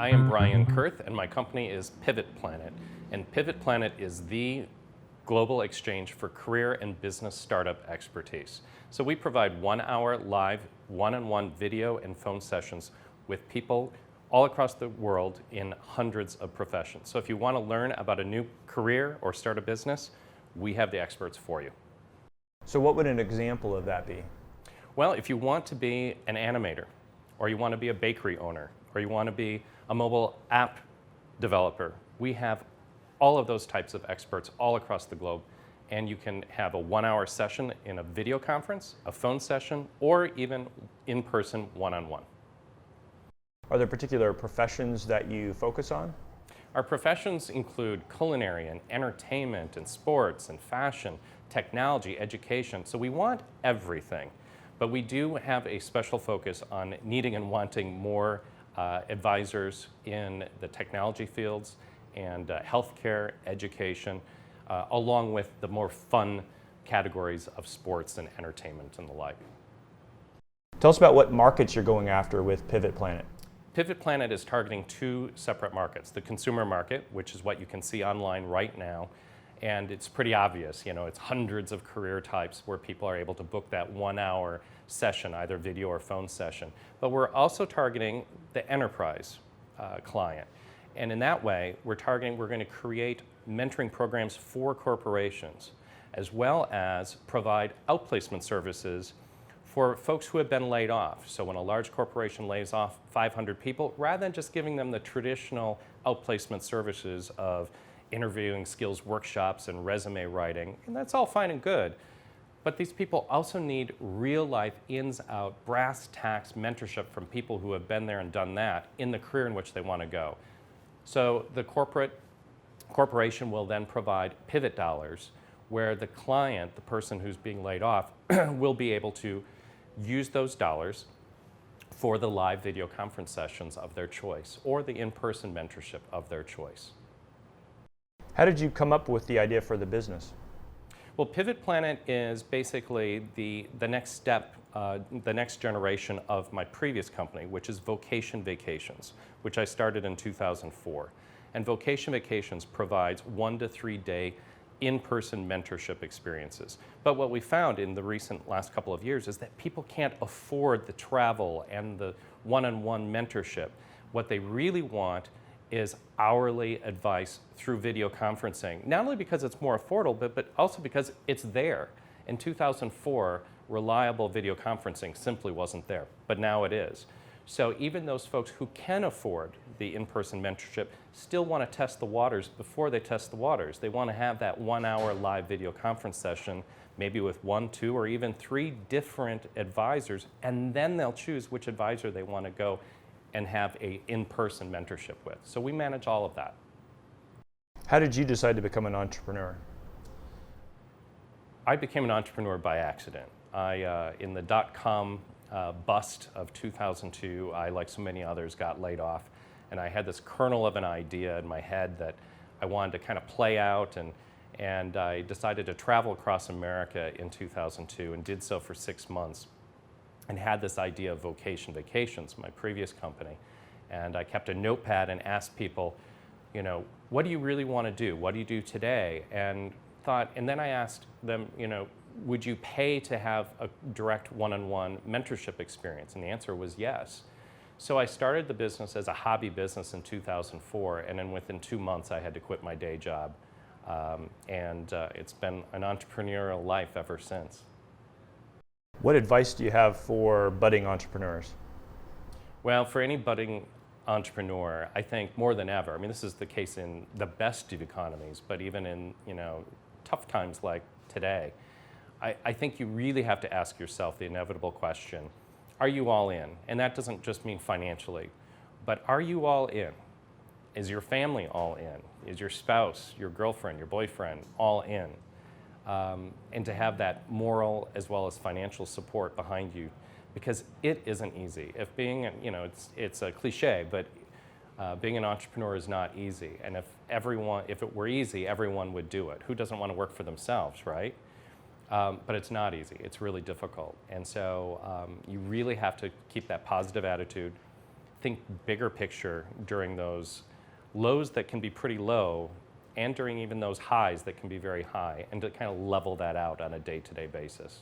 I am Brian Kurth, and my company is PivotPlanet. And PivotPlanet is the global exchange for career and business startup expertise. So we provide 1-hour live, one-on-one video and phone sessions with people all across the world in hundreds of professions. So if you want to learn about a new career or start a business, we have the experts for you. So what would an example of that be? Well, if you want to be an animator, or you want to be a bakery owner, or you want to be a mobile app developer, we have all of those types of experts all across the globe. And you can have a 1-hour session in a video conference, a phone session, or even in-person one-on-one. Are there particular professions that you focus on? Our professions include culinary and entertainment and sports and fashion, technology, education. So we want everything. But we do have a special focus on needing and wanting more advisors in the technology fields and healthcare, education, along with the more fun categories of sports and entertainment and the like. Tell us about what markets you're going after with PivotPlanet. PivotPlanet is targeting two separate markets. The consumer market, which is what you can see online right now, and it's pretty obvious, it's hundreds of career types where people are able to book that 1-hour session, either video or phone session. But we're also targeting the enterprise client. And in that way, we're going to create mentoring programs for corporations, as well as provide outplacement services for folks who have been laid off. So when a large corporation lays off 500 people, rather than just giving them the traditional outplacement services of interviewing skills workshops and resume writing, and that's all fine and good, but these people also need real-life, ins-out, brass tacks mentorship from people who have been there and done that in the career in which they want to go. So the corporation will then provide pivot dollars where the client, the person who's being laid off, will be able to use those dollars for the live video conference sessions of their choice or the in-person mentorship of their choice. How did you come up with the idea for the business? Well, PivotPlanet is basically the next step, the next generation of my previous company, which is Vocation Vacations, which I started in 2004. And Vocation Vacations provides 1 to 3 day in-person mentorship experiences. But what we found in the last couple of years is that people can't afford the travel and the one-on-one mentorship. What they really want is hourly advice through video conferencing, not only because it's more affordable, but also because it's there. In 2004, reliable video conferencing simply wasn't there, but now it is. So even those folks who can afford the in-person mentorship still want to test the waters before they test the waters. They want to have that 1-hour live video conference session, maybe with 1, 2, or even 3 different advisors, and then they'll choose which advisor they want to go and have an in-person mentorship with. So we manage all of that. How did you decide to become an entrepreneur? I became an entrepreneur by accident. In the dot-com bust of 2002, I, like so many others, got laid off. And I had this kernel of an idea in my head that I wanted to kind of play out, and I decided to travel across America in 2002 and did so for 6 months. And had this idea of Vocation Vacations, my previous company. And I kept a notepad and asked people, what do you really want to do? What do you do today? And then I asked them, would you pay to have a direct one-on-one mentorship experience? And the answer was yes. So I started the business as a hobby business in 2004, and then within 2 months I had to quit my day job. It's been an entrepreneurial life ever since. What advice do you have for budding entrepreneurs? Well, for any budding entrepreneur, I think more than ever, this is the case in the best of economies, but even in tough times like today, I think you really have to ask yourself the inevitable question, are you all in? And that doesn't just mean financially, but are you all in? Is your family all in? Is your spouse, your girlfriend, your boyfriend all in? And to have that moral as well as financial support behind you, because it isn't easy. If being, it's a cliche, but being an entrepreneur is not easy. And if it were easy, everyone would do it. Who doesn't want to work for themselves, right? But it's not easy. It's really difficult. And so you really have to keep that positive attitude, think bigger picture during those lows that can be pretty low and during even those highs that can be very high, and to kind of level that out on a day-to-day basis.